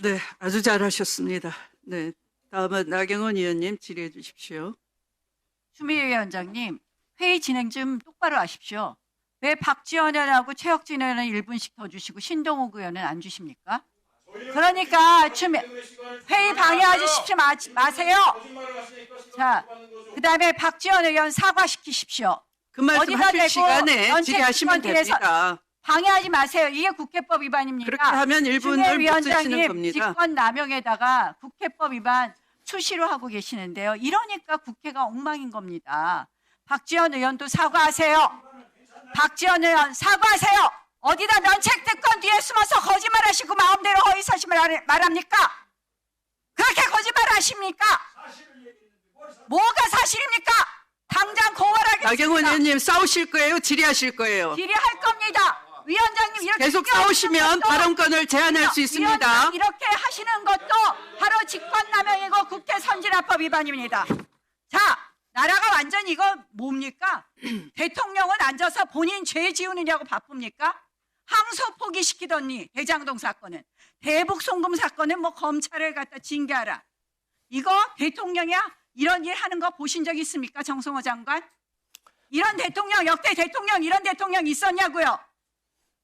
네, 아주 잘하셨습니다. 네, 다음은 나경원 의원님 질의해 주십시오. 추미애 위원장님, 회의 진행 좀 똑바로 하십시오. 왜 박지원 의원하고 최혁진 의원은 1분씩 더 주시고 신동욱 의원은 안 주십니까? 그러니까 회의 방해하시지 마세요. 자, 그다음에 박지원 의원 사과시키십시오. 그 말씀 어디다 하실 대고 시간에 전체 질의하시면 직권팀에서 됩니다. 방해하지 마세요. 이게 국회법 위반입니다. 그렇게 하면 1분을 추미애 못 쓰시는 위원장님 겁니다. 직권 남용에다가 국회법 위반 수시로 하고 계시는데요. 이러니까 국회가 엉망인 겁니다. 박지원 의원도 사과하세요. 박지원 의원 사과하세요. 어디다 면책특권 뒤에 숨어서 거짓말하시고 마음대로 허위사실을 말합니까? 그렇게 거짓말하십니까? 뭐가 사실입니까? 당장 고발하겠습니다. 나경원 의원님 싸우실 거예요? 질의하실 거예요? 질의할 겁니다. 위원장님 이렇게 계속 뛰어드는 싸우시면 것도 발언권을 제한할 수 있습니다. 위원장 이렇게 하시는 것도 바로 직권남용이고 국회 선진화법 위반입니다. 자, 나라가 완전 이거 뭡니까? 대통령은 앉아서 본인 죄 지우느냐고 바쁩니까? 항소 포기시키더니 대장동 사건은, 대북 송금 사건은 뭐 검찰을 갖다 징계하라. 이거 대통령이야? 이런 일 하는 거 보신 적 있습니까? 정성호 장관? 이런 대통령, 역대 대통령 이런 대통령 있었냐고요?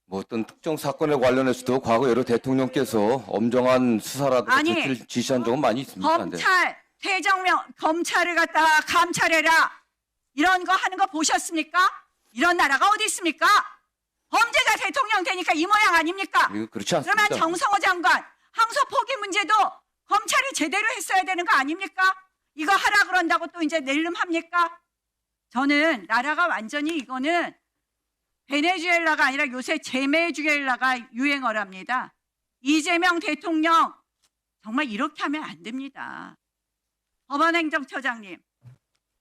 뭐 어떤 특정 사건에 관련해서도 과거 여러 대통령께서 엄정한 수사라든가 아니, 조치를 지시한 적은 많이 있습니다. 네. 검찰, 퇴정명, 검찰을 갖다가 감찰해라. 이런 거 하는 거 보셨습니까? 이런 나라가 어디 있습니까? 범죄자 대통령 되니까 이 모양 아닙니까? 이거 그렇지 않습니다. 그러면 정성호 장관, 항소 포기 문제도 검찰이 제대로 했어야 되는 거 아닙니까? 이거 하라 그런다고 또 이제 낼름합니까? 저는 나라가 완전히 이거는 베네수엘라가 아니라 요새 제메주엘라가 유행어랍니다. 이재명 대통령 정말 이렇게 하면 안 됩니다. 법원행정처장님,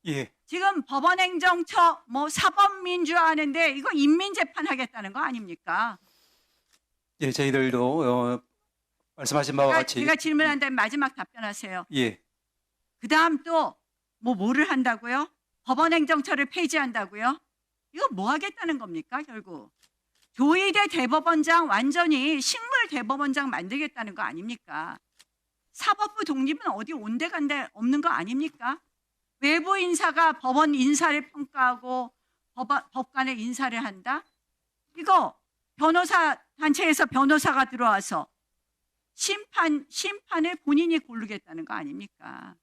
예, 지금 법원행정처 뭐 사법민주화 하는데 이거 인민재판 하겠다는 거 아닙니까? 예, 저희들도 말씀하신 바와 같이 제가 질문한다면 마지막 답변하세요. 예, 그 다음 또 뭐를 한다고요? 법원행정처를 폐지한다고요? 이거 뭐 하겠다는 겁니까 결국? 조희대 대법원장 완전히 식물 대법원장 만들겠다는 거 아닙니까? 사법부 독립은 어디 온데간데 없는 거 아닙니까? 외부 인사가 법원 인사를 평가하고 법관의 인사를 한다? 이거 변호사 단체에서 변호사가 들어와서 심판을 본인이 고르겠다는 거 아닙니까?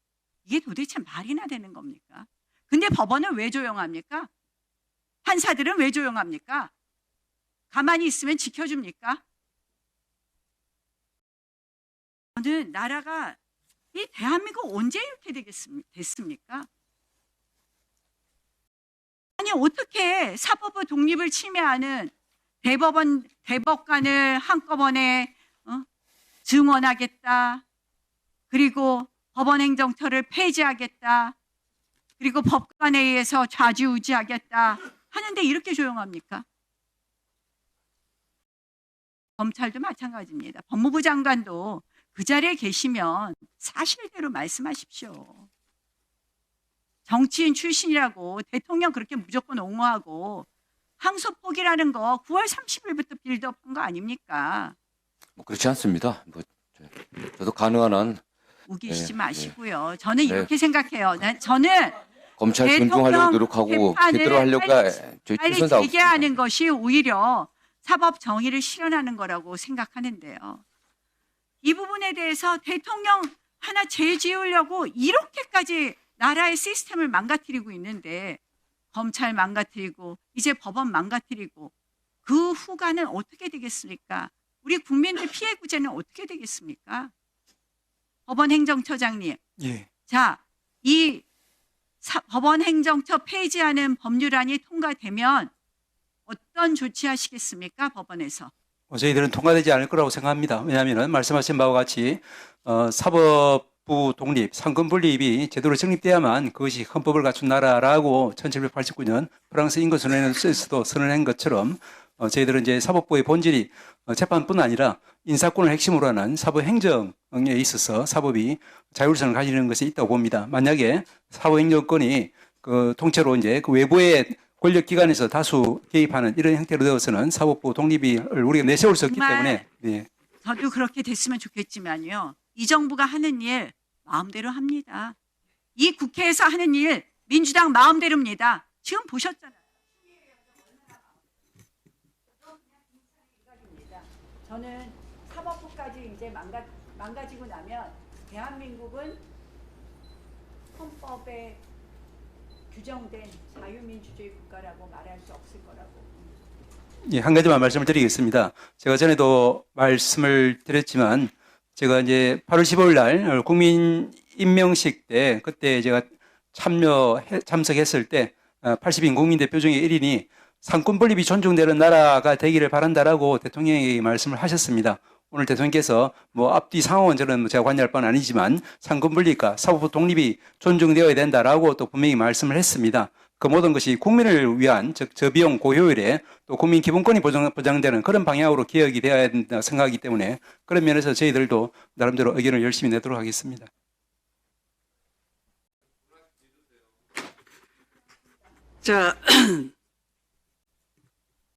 이게 도대체 말이나 되는 겁니까? 근데 법원은 왜 조용합니까? 판사들은 왜 조용합니까? 가만히 있으면 지켜줍니까? 저는 나라가 이 대한민국 언제 이렇게 됐습니까? 아니 어떻게 사법부 독립을 침해하는 대법관을 한꺼번에 증언하겠다. 그리고 법원행정처를 폐지하겠다. 그리고 법관에 의해서 좌지우지하겠다. 하는데 이렇게 조용합니까? 검찰도 마찬가지입니다. 법무부 장관도 그 자리에 계시면 사실대로 말씀하십시오. 정치인 출신이라고 대통령 그렇게 무조건 옹호하고 항소 포기라는 거 9월 30일부터 빌드업한 거 아닙니까? 뭐 그렇지 않습니다. 뭐 저도 가능한 한 우기시지 네, 마시고요. 저는 네. 이렇게 생각해요. 저는 검찰 대통령 존중하려고 노력하고 재판을 제대로 하려고 저희 빨리 최선 다하고 있습니다. 재개하는 것이 오히려 사법 정의를 실현하는 거라고 생각하는데요. 이 부분에 대해서 대통령 하나 죄 지으려고 이렇게까지 나라의 시스템을 망가뜨리고 있는데 검찰 망가뜨리고 이제 법원 망가뜨리고 그 후가는 어떻게 되겠습니까? 우리 국민들 피해 구제는 어떻게 되겠습니까? 법원행정처장님, 예, 자, 이 법원행정처 폐지하는 법률안이 통과되면 어떤 조치하시겠습니까? 법원에서. 저희들은 통과되지 않을 거라고 생각합니다. 왜냐하면 말씀하신 바와 같이 사법부 독립, 상권 분립이 제대로 정립돼야만 그것이 헌법을 갖춘 나라라고 1789년 프랑스 인권선언에서도 선언한 것처럼 저희들은 이제 사법부의 본질이 재판뿐 아니라 인사권을 핵심으로 하는 사법행정에 있어서 사법이 자율성을 가지는 것이 있다고 봅니다. 만약에 사법행정권이 그 통째로 이제 그 외부의 권력기관에서 다수 개입하는 이런 형태로 되어서는 사법부 독립을 우리가 내세울 수 없기 때문에 예. 저도 그렇게 됐으면 좋겠지만요. 이 정부가 하는 일 마음대로 합니다. 이 국회에서 하는 일 민주당 마음대로입니다. 지금 보셨잖아요. 저는 사법부까지 이제 망가지고 나면 대한민국은 헌법에 규정된 자유민주주의 국가라고 말할 수 없을 거라고. 예, 한 가지만 말씀을 드리겠습니다. 제가 전에도 말씀을 드렸지만 제가 이제 8월 15일 날 국민 임명식 때 그때 제가 참석했을 때 80인 국민 대표 중에 1인이 상권 분립이 존중되는 나라가 되기를 바란다라고 대통령이 말씀을 하셨습니다. 오늘 대통령께서 뭐 앞뒤 상황은 저는 제가 관여할 바는 아니지만 상권 분립과 사법부 독립이 존중되어야 된다라고 또 분명히 말씀을 했습니다. 그 모든 것이 국민을 위한 즉 저비용 고효율에 또 국민 기본권이 보장되는 그런 방향으로 개혁이 되어야 된다 생각하기 때문에 그런 면에서 저희들도 나름대로 의견을 열심히 내도록 하겠습니다. 자,